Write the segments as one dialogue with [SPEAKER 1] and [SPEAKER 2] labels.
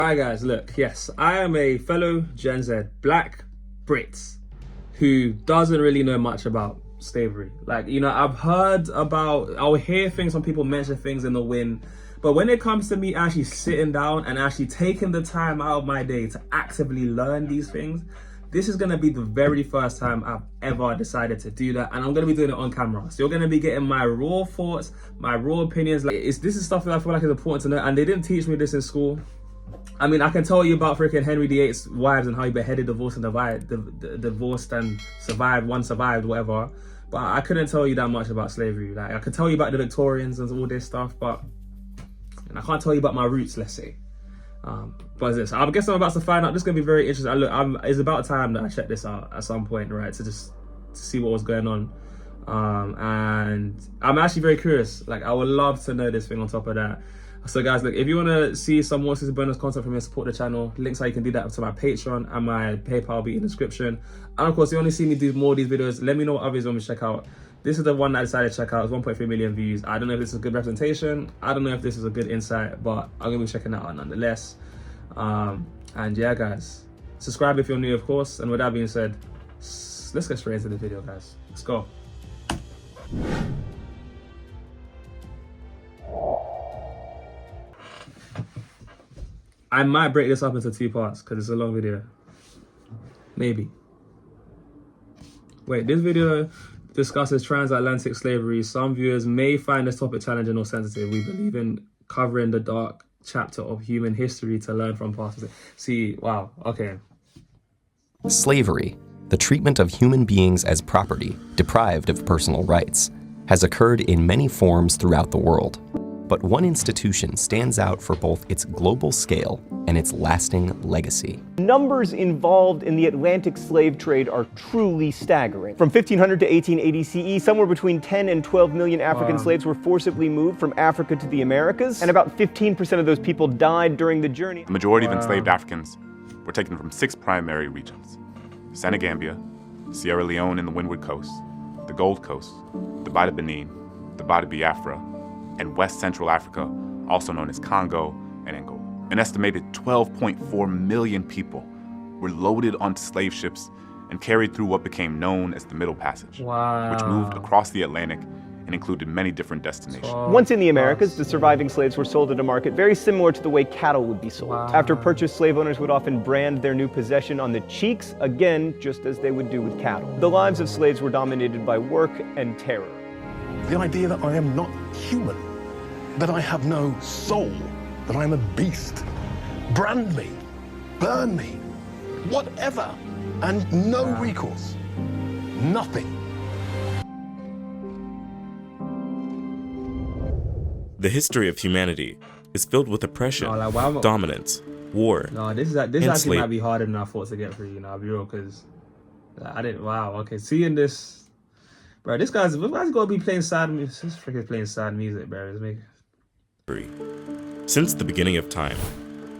[SPEAKER 1] Alright guys, look, yes, I am a fellow Gen Z black Brit who doesn't really know much about slavery. Like, you know, I'll hear things, some people mention things in the wind, but when it comes to me actually sitting down and actually taking the time out of my day to actively learn these things, this is gonna be the very first time I've ever decided to do that, and I'm gonna be doing it on camera. So you're gonna be getting my raw thoughts, my raw opinions. Like, this is stuff that I feel like is important to know, and they didn't teach me this in school. I mean, I can tell you about freaking Henry VIII's wives and how he beheaded, divorced, and divorced and survived, one survived, whatever. But I couldn't tell you that much about slavery. Like, I could tell you about the Victorians and all this stuff, but and I can't tell you about my roots, let's say. But this, I guess I'm about to find out. This is gonna be very interesting. Look, it's about time that I check this out at some point, right? To see what was going on. And I'm actually very curious. Like, I would love to know this thing on top of that. So guys, look, if you want to see some more season bonus content from me and support the channel, links how you can do that to my Patreon and my PayPal will be in the description. And of course, if you want to see me do more of these videos, let me know what others you want me to check out. This is the one that I decided to check out. It's 1.3 million views. I don't know if this is a good representation. I don't know if this is a good insight, but I'm going to be checking that out nonetheless. And yeah, guys, subscribe if you're new, of course. And with that being said, let's get straight into the video, guys. Let's go. I might break this up into 2 parts because it's a long video. Maybe. Wait, this video discusses transatlantic slavery. Some viewers may find this topic challenging or sensitive. We believe in covering the dark chapter of human history to learn from past mistakes. See, wow, okay.
[SPEAKER 2] Slavery, the treatment of human beings as property, deprived of personal rights, has occurred in many forms throughout the world. But one institution stands out for both its global scale and its lasting legacy.
[SPEAKER 3] Numbers involved in the Atlantic slave trade are truly staggering. From 1500 to 1880 CE, somewhere between 10 and 12 million African slaves were forcibly moved from Africa to the Americas, and about 15% of those people died during the journey.
[SPEAKER 4] The majority of enslaved Africans were taken from 6 primary regions: Senegambia, Sierra Leone and the Windward Coast, the Gold Coast, the Bight of Benin, the Bight of Biafra, and West Central Africa, also known as Congo and Angola. An estimated 12.4 million people were loaded onto slave ships and carried through what became known as the Middle Passage, which moved across the Atlantic and included many different destinations.
[SPEAKER 3] Once in the Americas, the surviving slaves were sold at a market very similar to the way cattle would be sold. After purchase, slave owners would often brand their new possession on the cheeks, again, just as they would do with cattle. The lives of slaves were dominated by work and terror.
[SPEAKER 5] The idea that I am not human, that I have no soul, that I am a beast. Brand me, burn me, whatever, and no recourse. Nothing.
[SPEAKER 6] The history of humanity is filled with oppression, dominance, war,
[SPEAKER 1] No, this actually might be harder than I thought to get through, you know, I'll be real, because I didn't, wow, okay, seeing this, bro, this guy's gonna be playing sad music. This freaking playing sad music, bro. It's me.
[SPEAKER 6] Since the beginning of time,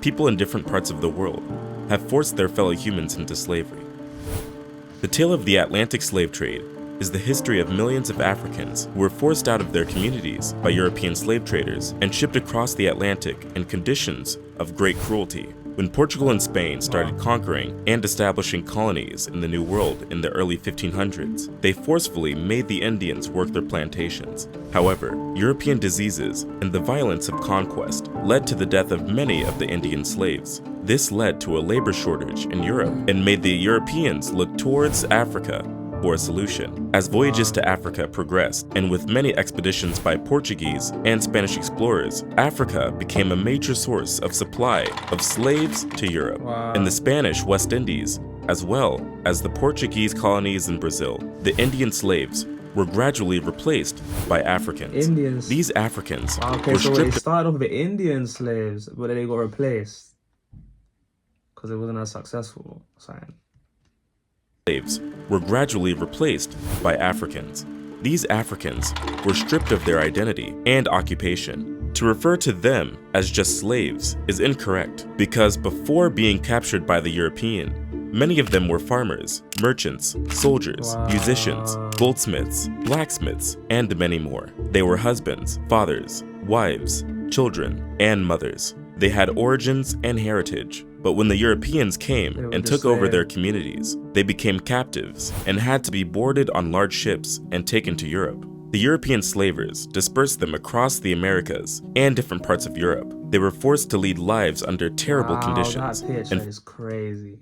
[SPEAKER 6] people in different parts of the world have forced their fellow humans into slavery. The tale of the Atlantic slave trade is the history of millions of Africans who were forced out of their communities by European slave traders and shipped across the Atlantic in conditions of great cruelty. When Portugal and Spain started conquering and establishing colonies in the New World in the early 1500s, they forcefully made the Indians work their plantations. However, European diseases and the violence of conquest led to the death of many of the Indian slaves. This led to a labor shortage in Europe and made the Europeans look towards Africa for a solution. As voyages to Africa progressed, and with many expeditions by Portuguese and Spanish explorers, Africa became a major source of supply of slaves to Europe. In the Spanish West Indies, as well as the Portuguese colonies in Brazil, the Indian slaves were gradually replaced by Africans. These Africans
[SPEAKER 1] Okay,
[SPEAKER 6] were
[SPEAKER 1] so
[SPEAKER 6] stripped
[SPEAKER 1] they started off with Indian slaves, but then they got replaced because it wasn't as successful.
[SPEAKER 6] Slaves were gradually replaced by Africans. These Africans were stripped of their identity and occupation. To refer to them as just slaves is incorrect, because before being captured by the European, many of them were farmers, merchants, soldiers, musicians, goldsmiths, blacksmiths, and many more. They were husbands, fathers, wives, children, and mothers. They had origins and heritage, but when the Europeans came and took over their communities, they became captives and had to be boarded on large ships and taken to Europe. The European slavers dispersed them across the Americas and different parts of Europe. They were forced to lead lives under terrible conditions.
[SPEAKER 1] That picture is crazy.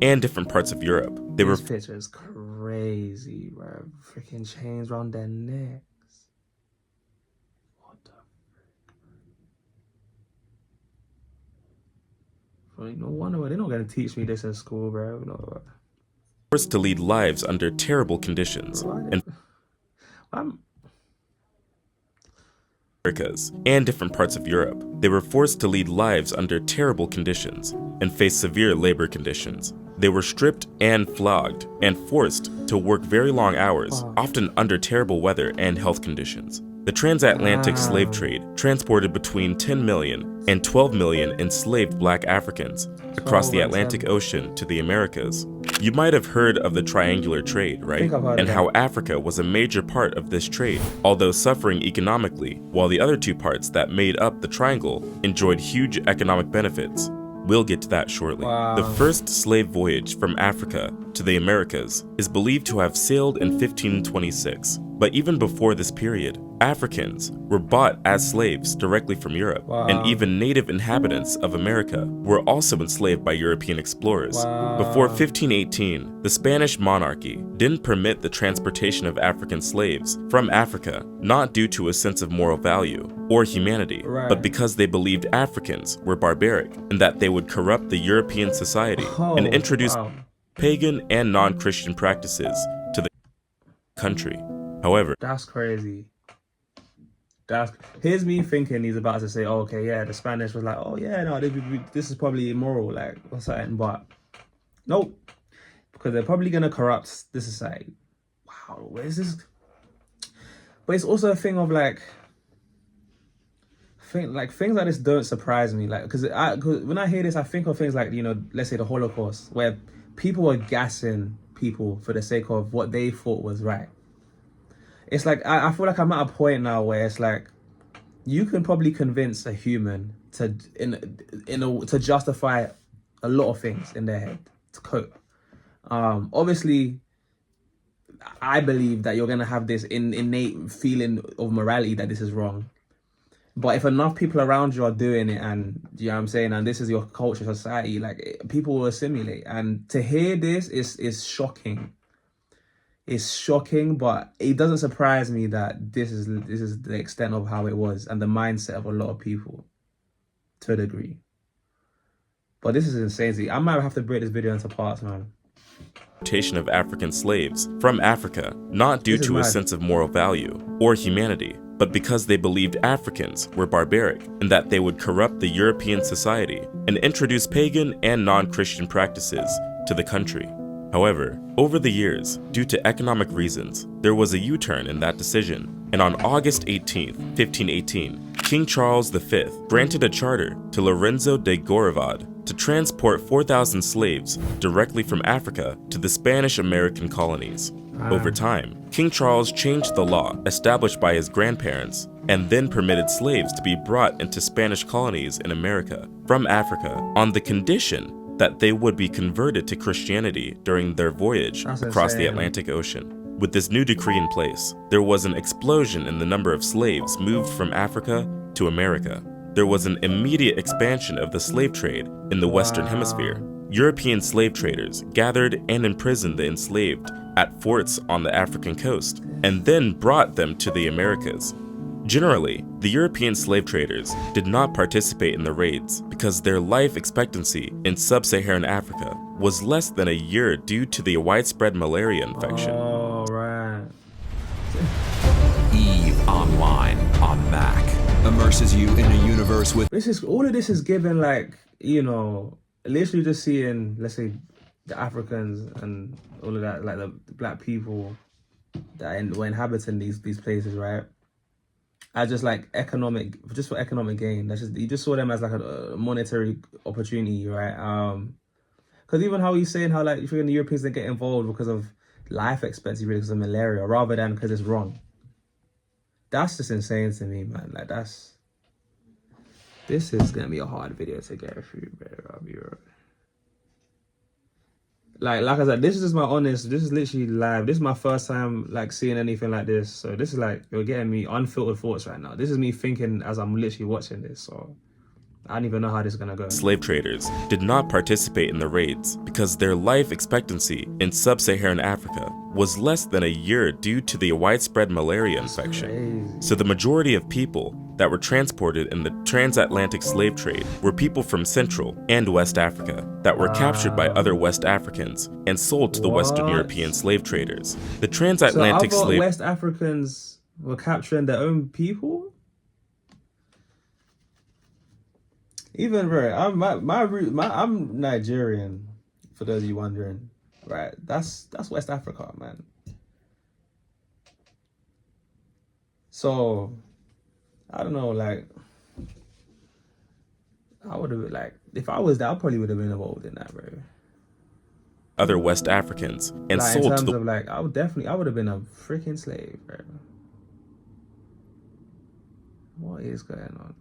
[SPEAKER 6] And different parts of Europe.
[SPEAKER 1] This picture is crazy, bro. Freaking chains around their necks. What the frick? No wonder they're not gonna teach me this in school, bro. No.
[SPEAKER 6] Forced to lead lives under terrible conditions. Americas and different parts of Europe. They were forced to lead lives under terrible conditions and face severe labor conditions. They were stripped and flogged and forced to work very long hours, often under terrible weather and health conditions. The transatlantic slave trade transported between 10 million and 12 million enslaved black Africans across the Atlantic Ocean to the Americas. You might have heard of the triangular trade, right? And how Africa was a major part of this trade, although suffering economically, while the other two parts that made up the triangle enjoyed huge economic benefits. We'll get to that shortly. The first slave voyage from Africa to the Americas is believed to have sailed in 1526. But even before this period, Africans were bought as slaves directly from Europe, and even native inhabitants of America were also enslaved by European explorers. Before 1518, the Spanish monarchy didn't permit the transportation of African slaves from Africa, not due to a sense of moral value or humanity, but because they believed Africans were barbaric and that they would corrupt the European society and introduce pagan and non-Christian practices to the country. However,
[SPEAKER 1] that's crazy. Here's me thinking he's about to say, oh, okay, yeah, the Spanish was like, oh yeah, no, this is probably immoral, like or something, but nope, because they're probably gonna corrupt the society. Wow, where's this? But it's also a thing of things like this don't surprise me, like because when I hear this, I think of things like, you know, let's say the Holocaust, where people were gassing people for the sake of what they thought was right. It's like, I feel like I'm at a point now where it's like, you can probably convince a human to justify a lot of things in their head to cope. Obviously, I believe that you're gonna have this innate feeling of morality that this is wrong. But if enough people around you are doing it, and you know what I'm saying, and this is your culture, society, like people will assimilate. And to hear this is shocking. It's shocking, but it doesn't surprise me that this is the extent of how it was and the mindset of a lot of people, to a degree. But this is insane. See, I might have to break this video into parts, man.
[SPEAKER 6] Of African slaves from Africa, not due to a sense of moral value or humanity, but because they believed Africans were barbaric and that they would corrupt the European society and introduce pagan and non-Christian practices to the country. However, over the years, due to economic reasons, there was a U-turn in that decision, and on August 18, 1518, King Charles V granted a charter to Lorenzo de Gorevad to transport 4,000 slaves directly from Africa to the Spanish-American colonies. Over time, King Charles changed the law established by his grandparents and then permitted slaves to be brought into Spanish colonies in America from Africa on the condition that they would be converted to Christianity during their voyage across the Atlantic Ocean. With this new decree in place, there was an explosion in the number of slaves moved from Africa to America. There was an immediate expansion of the slave trade in the Western Hemisphere. European slave traders gathered and imprisoned the enslaved at forts on the African coast, and then brought them to the Americas. Generally, the European slave traders did not participate in the raids because their life expectancy in sub-Saharan Africa was less than a year due to the widespread malaria infection.
[SPEAKER 1] Oh, right.
[SPEAKER 7] EVE Online on Mac immerses you in a universe with...
[SPEAKER 1] All of this is given, like, you know, literally just seeing, let's say, the Africans and all of that, like the black people that were inhabiting these places, right? As just like just for economic gain. You just saw them as like a monetary opportunity, right? Because even how he's saying how like if you're in the Europeans that get involved because of life expectancy, really because of malaria, rather than because it's wrong. That's just insane to me, man. Like that's This is gonna be a hard video to get through, bro. I'll be real. Like I said, this is just my honest. This is literally live. This is my first time like seeing anything like this. So this is like, you're getting me unfiltered thoughts right now. This is me thinking as I'm literally watching this. So I don't even know how this is gonna go.
[SPEAKER 6] Slave traders did not participate in the raids because their life expectancy in sub-Saharan Africa was less than a year due to the widespread malaria infection.
[SPEAKER 1] Crazy.
[SPEAKER 6] So the majority of people that were transported in the transatlantic slave trade were people from Central and West Africa that were captured by other West Africans and sold to the Western
[SPEAKER 1] What?
[SPEAKER 6] European slave traders. The
[SPEAKER 1] So
[SPEAKER 6] transatlantic
[SPEAKER 1] other
[SPEAKER 6] slave
[SPEAKER 1] West Africans were capturing their own people. Even bro, I'm Nigerian. For those of you wondering, right? That's West Africa, man. So I don't know, like I would have like if I was there, I probably would have been involved in that, bro.
[SPEAKER 6] other West Africans and
[SPEAKER 1] Like in
[SPEAKER 6] sold to
[SPEAKER 1] terms
[SPEAKER 6] the
[SPEAKER 1] of like, I would have been a freaking slave, bro. What is going on?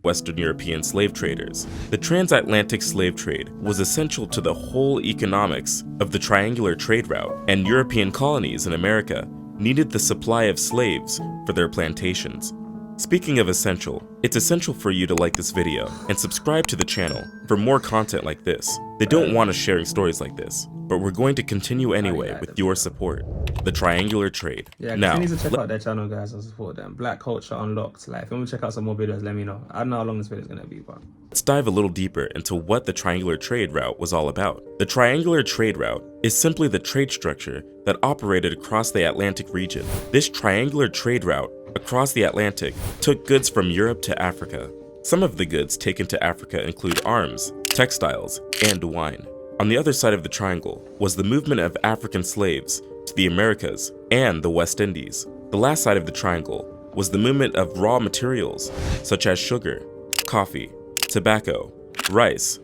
[SPEAKER 6] Western European slave traders. The transatlantic slave trade was essential to the whole economics of the triangular trade route, and European colonies in America needed the supply of slaves for their plantations. Speaking of essential, it's essential for you to like this video and subscribe to the channel for more content like this. They don't want us sharing stories like this, but we're going to continue anyway with your support. The triangular trade.
[SPEAKER 1] Yeah,
[SPEAKER 6] Now,
[SPEAKER 1] continue to check out their channel, guys, and support them. Black Culture Unlocked. Like, if you want to check out some more videos, let me know. I don't know how long this video is going to be, but
[SPEAKER 6] let's dive a little deeper into what the triangular trade route was all about. The triangular trade route is simply the trade structure that operated across the Atlantic region. This triangular trade route across the Atlantic took goods from Europe to Africa. Some of the goods taken to Africa include arms, textiles, and wine. On the other side of the triangle was the movement of African slaves to the Americas and the West Indies. The last side of the triangle was the movement of raw materials such as sugar, coffee, tobacco, rice,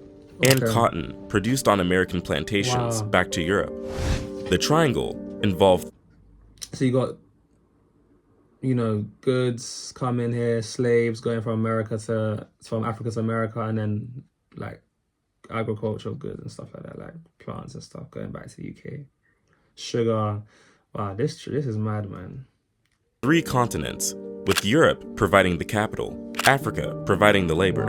[SPEAKER 6] and cotton produced on American plantations back to Europe. The triangle involved
[SPEAKER 1] so you got, you know, goods coming here, slaves going from Africa to America, and then like agricultural goods and stuff like that, like plants and stuff going back to the UK. Sugar. Wow, this is mad, man.
[SPEAKER 6] 3 continents, with Europe providing the capital, Africa providing the labor,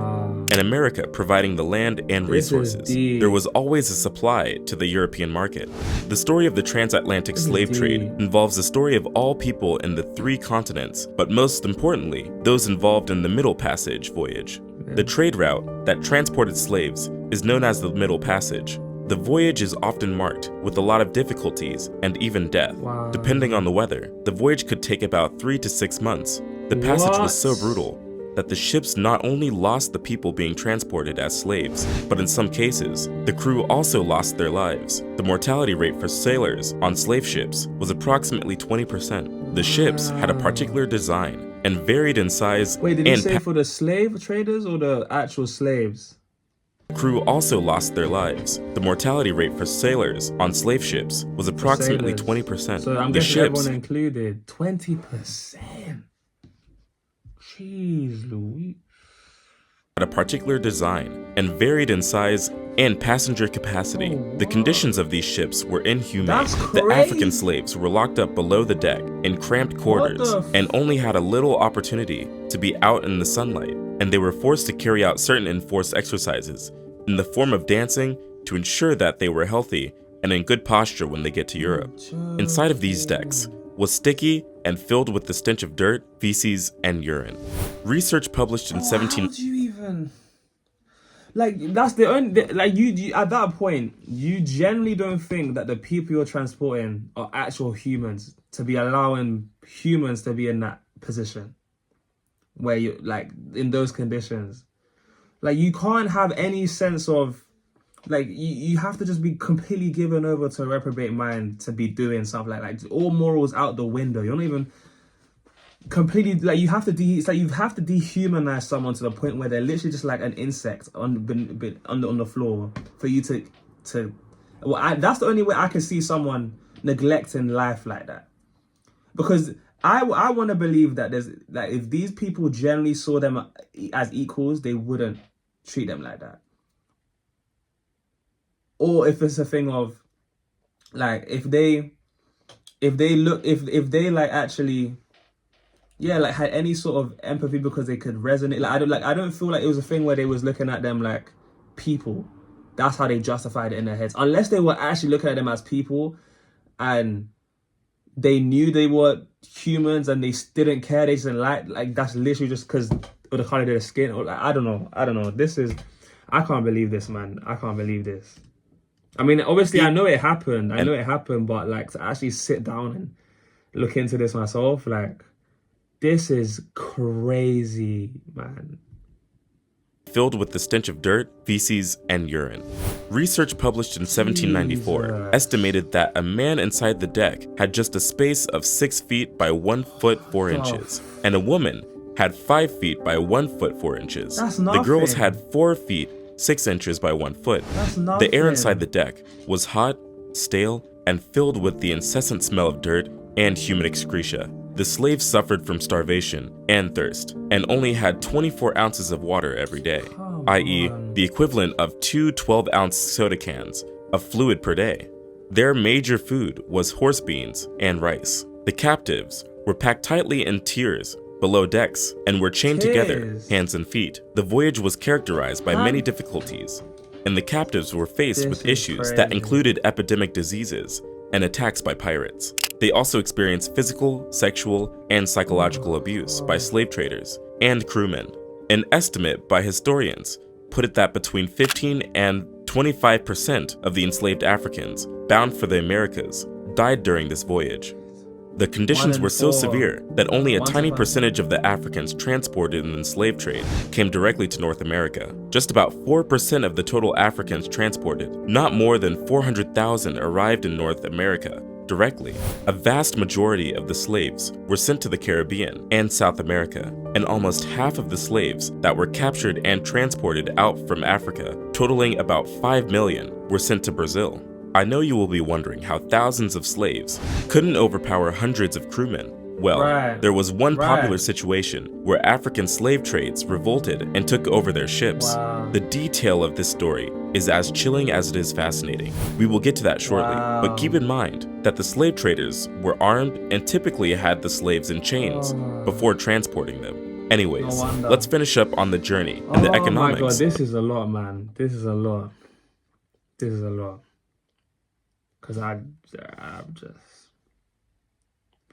[SPEAKER 6] and America providing the land and
[SPEAKER 1] This is
[SPEAKER 6] resources.
[SPEAKER 1] deep.
[SPEAKER 6] There was always a supply to the European market. The story of the transatlantic slave trade involves the story of all people in the 3 continents, but most importantly, those involved in the Middle Passage voyage. The trade route that transported slaves is known as the Middle Passage. The voyage is often marked with a lot of difficulties and even death. Depending on the weather, the voyage could take about 3 to 6 months. The passage was so brutal that the ships not only lost the people being transported as slaves, but in some cases, the crew also lost their lives. The mortality rate for sailors on slave ships was approximately 20%. The ships had a particular design and varied in size.
[SPEAKER 1] Wait, did you say for the slave traders or the actual slaves?
[SPEAKER 6] Crew also lost their lives. The mortality rate for sailors on slave ships was approximately 20%.
[SPEAKER 1] So I'm guessing everyone included 20%. Jeez Louise.
[SPEAKER 6] Had a particular design and varied in size and passenger capacity. The conditions of these ships were inhumane. The African slaves were locked up below the deck in cramped quarters and only had a little opportunity to be out in the sunlight, and they were forced to carry out certain enforced exercises in the form of dancing to ensure that they were healthy and in good posture when they get to Europe. Inside of these decks was sticky and filled with the stench of dirt, feces, and urine. Research published in
[SPEAKER 1] How do you even... Like, that's the only... Like, you at that point, you generally don't think that the people you're transporting are actual humans to be allowing humans to be in that position where you, like, in those conditions. Like, you can't have any sense of... Like, you have to just be completely given over to a reprobate mind to be doing something like all morals out the window. You're not even completely, like, you have to it's like you have to dehumanize someone to the point where they're literally just like an insect on the floor for you to well, that's the only way I can see someone neglecting life like that. Because I want to believe that there's like, if these people generally saw them as equals, they wouldn't treat them like that. Or if it's a thing of like, if they like actually, yeah, like had any sort of empathy because they could resonate. Like I don't feel like it was a thing where they was looking at them like people. That's how they justified it in their heads. Unless they were actually looking at them as people and they knew they were humans and they didn't care, they just didn't like that's literally just because of the color of their skin. Or like, I don't know. I can't believe this, man. I can't believe this. I mean, obviously, I know it happened. But like to actually sit down and look into this myself, like, this is crazy, man.
[SPEAKER 6] Filled with the stench of dirt, feces, and urine. Research published in 1794 estimated that a man inside the deck had just a space of 6 feet by 1 foot 4 inches, and a woman had 5 feet by 1 foot 4 inches.
[SPEAKER 1] That's
[SPEAKER 6] the
[SPEAKER 1] nothing.
[SPEAKER 6] girls had 4 feet 6 inches by 1 foot.
[SPEAKER 1] That's nothing.
[SPEAKER 6] The air inside the deck was hot, stale, and filled with the incessant smell of dirt and human excreta. The slaves suffered from starvation and thirst, and only had 24 ounces of water every day, i.e. the equivalent of 2 12-ounce soda cans of fluid per day. Their major food was horse beans and rice. The captives were packed tightly in tiers below decks and were chained together, hands and feet. The voyage was characterized by many difficulties, and the captives were faced with issues that included epidemic diseases and attacks by pirates. They also experienced physical, sexual, and psychological abuse by slave traders and crewmen. An estimate by historians put it that between 15 and 25% of the enslaved Africans bound for the Americas died during this voyage. The conditions were so severe that only a tiny percentage of the Africans transported in the slave trade came directly to North America. Just about 4% of the total Africans transported, not more than 400,000, arrived in North America directly. A vast majority of the slaves were sent to the Caribbean and South America, and almost half of the slaves that were captured and transported out from Africa, totaling about 5 million, were sent to Brazil. I know you will be wondering how thousands of slaves couldn't overpower hundreds of crewmen. Well, there was one popular situation where African slave trades revolted and took over their ships. The detail of this story is as chilling as it is fascinating. We will get to that shortly, but keep in mind that the slave traders were armed and typically had the slaves in chains before transporting them. Anyways, let's finish up on the journey and the economics.
[SPEAKER 1] Oh my god, this is a lot, man. This is a lot. Because I'm just...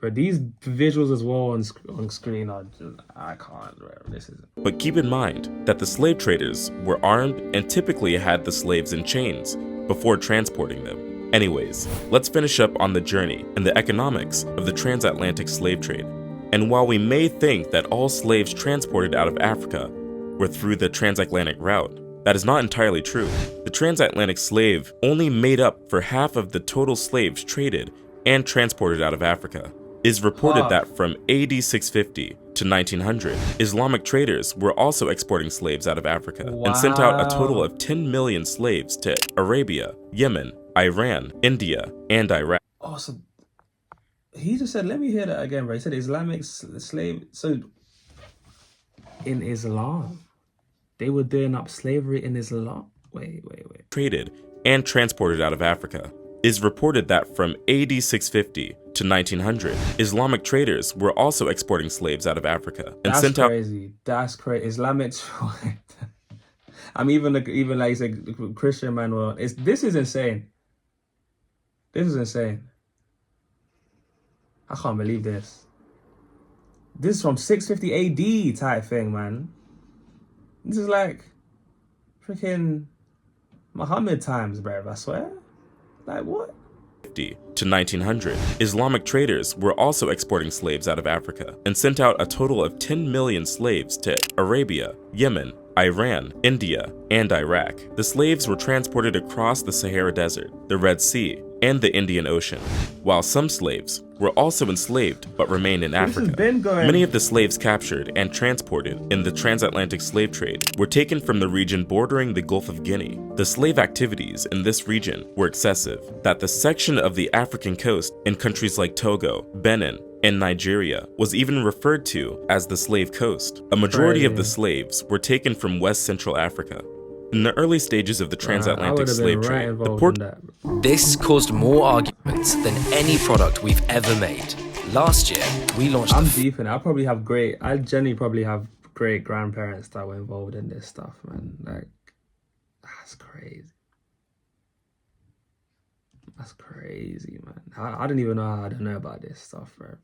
[SPEAKER 1] But these visuals as well on screen are just... I can't... This is...
[SPEAKER 6] But keep in mind that the slave traders were armed and typically had the slaves in chains before transporting them. Anyways, let's finish up on the journey and the economics of the transatlantic slave trade. And while we may think that all slaves transported out of Africa were through the transatlantic route, that is not entirely true. The transatlantic slave only made up for half of the total slaves traded and transported out of Africa. It is reported that from AD 650 to 1900, Islamic traders were also exporting slaves out of Africa and sent out a total of 10 million slaves to Arabia, Yemen, Iran, India, and Iraq.
[SPEAKER 1] Oh, so he just said, let me hear that again, bro. He said Islamic slave. So in Islam, they were doing up slavery in Islam? Wait.
[SPEAKER 6] Traded and transported out of Africa. It is reported that from AD 650 to 1900, Islamic traders were also exporting slaves out of Africa and sent out.
[SPEAKER 1] That's crazy. Islamic. I'm even like you said, Christian man. Well, this is insane. This is insane. I can't believe this. This is from 650 AD type thing, man. This is like freaking Muhammad times, bro. I swear. Like what?
[SPEAKER 6] To 1900, Islamic traders were also exporting slaves out of Africa and sent out a total of 10 million slaves to Arabia, Yemen, Iran, India, and Iraq. The slaves were transported across the Sahara Desert, the Red Sea, and the Indian Ocean, while some slaves were also enslaved but remained in Africa. Many of the slaves captured and transported in the transatlantic slave trade were taken from the region bordering the Gulf of Guinea. The slave activities in this region were excessive, that the section of the African coast in countries like Togo, Benin, and Nigeria was even referred to as the Slave Coast. A majority of the slaves were taken from West Central Africa. In the early stages of the transatlantic slave trade,
[SPEAKER 8] This caused more arguments than any product we've ever made. Last year, we launched.
[SPEAKER 1] I'm deep in it. I genuinely probably have great grandparents that were involved in this stuff, man. Like, that's crazy. That's crazy, man. I don't even know how I don't know about this stuff, bro.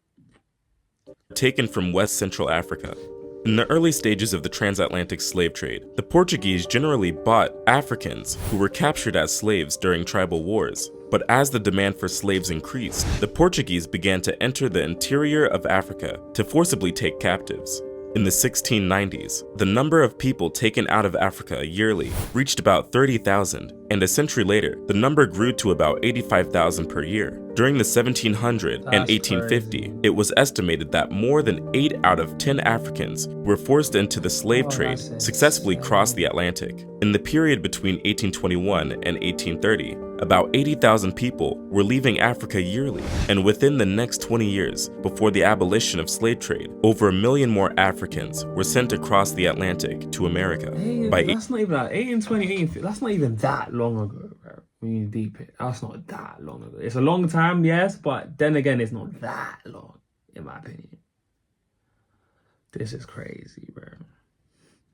[SPEAKER 6] Taken from West Central Africa. In the early stages of the transatlantic slave trade, the Portuguese generally bought Africans who were captured as slaves during tribal wars. But as the demand for slaves increased, the Portuguese began to enter the interior of Africa to forcibly take captives. In the 1690s, the number of people taken out of Africa yearly reached about 30,000, and a century later, the number grew to about 85,000 per year. During the 1700 and 1850, it was estimated that more than 8 out of 10 Africans were forced into the slave trade successfully crossed the Atlantic. In the period between 1821 and 1830, about 80,000 people were leaving Africa yearly, and within the next 20 years, before the abolition of slave trade, over 1 million more Africans were sent across the Atlantic to America.
[SPEAKER 1] That's not even like 1820, that's not even that long ago, bro. When you deep it, that's not that long ago. It's a long time, yes, but then again, it's not that long, in my opinion. This is crazy, bro.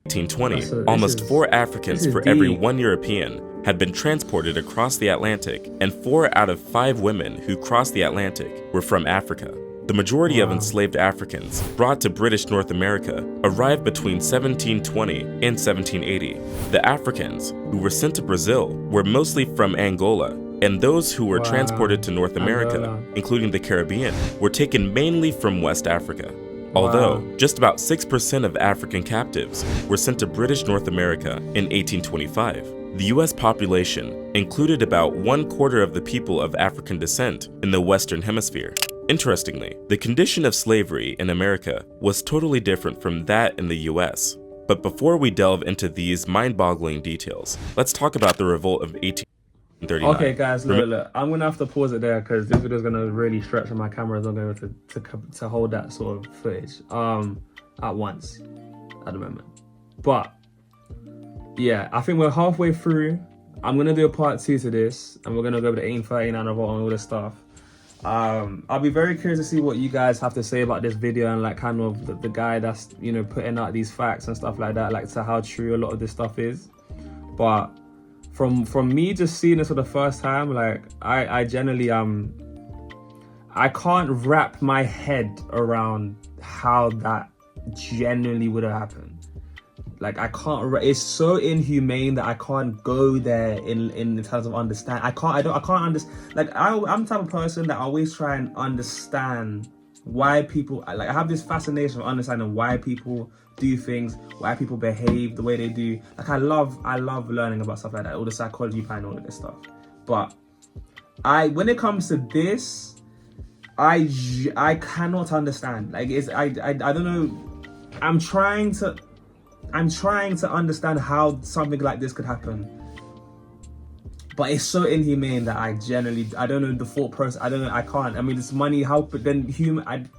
[SPEAKER 6] 1820, almost 4 Africans for every 1 European had been transported across the Atlantic, and 4 out of 5 women who crossed the Atlantic were from Africa. The majority of enslaved Africans brought to British North America arrived between 1720 and 1780. The Africans who were sent to Brazil were mostly from Angola, and those who were transported to North America, including the Caribbean, were taken mainly from West Africa. Although just about 6% of African captives were sent to British North America in 1825. The US population included about 1/4 of the people of African descent in the Western Hemisphere. Interestingly, the condition of slavery in America was totally different from that in the US. But before we delve into these mind-boggling details, let's talk about the revolt of 1839.
[SPEAKER 1] Okay, guys, look, I'm gonna have to pause it there because this video is gonna really stretch, and my camera is not going to hold that sort of footage at once at the moment. But yeah, I think we're halfway through. I'm gonna do a part 2 to this, and we're gonna go over the 1839 revolt and all this stuff. I'll be very curious to see what you guys have to say about this video, and like kind of the guy that's, you know, putting out these facts and stuff like that, like to how true a lot of this stuff is. But from me just seeing this for the first time, like I generally I can't wrap my head around how that genuinely would have happened. Like I can't. It's so inhumane that I can't go there in terms of understand. I can't understand. Like I'm the type of person that always try and understand why people. Like I have this fascination of understanding why people do things, why people behave the way they do. Like I love learning about stuff like that, all the psychology behind all of this stuff. But when it comes to this, I cannot understand. Like I don't know. I'm trying to understand how something like this could happen, but it's so inhumane that I don't know the thought process. I don't know. I can't. I mean, it's money. How then human?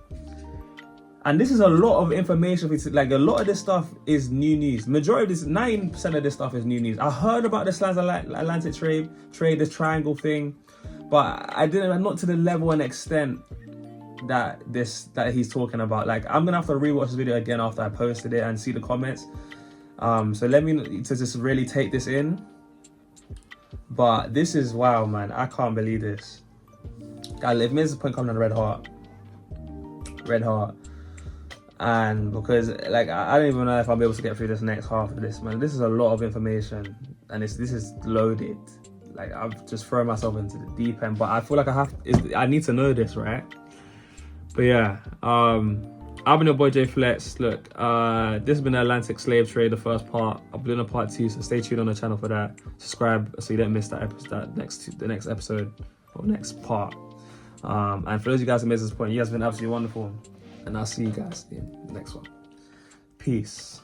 [SPEAKER 1] And this is a lot of information. Like a lot of this stuff is new news. Majority of this, 90% of this stuff is new news. I heard about this transatlantic trade, this triangle thing, but I didn't. Not to the level and extent that he's talking about. Like I'm gonna have to rewatch this video again after I posted it and see the comments. So let me to just really take this in. But this is wow, man. I can't believe this. Guys, if Mrs. Point coming on red heart, and because like I don't even know if I'll be able to get through this next half of this, man. This is a lot of information, and this is loaded. Like I've just thrown myself into the deep end, but I feel like I need to know this, right? But yeah, I've been your boy Jayflex. Look, this has been the Atlantic slave trade, the first part. I'll be doing a part 2, so stay tuned on the channel for that. Subscribe so you don't miss the next episode or next part. And for those of you guys who missed this point, you guys have been absolutely wonderful, and I'll see you guys in the next one. Peace.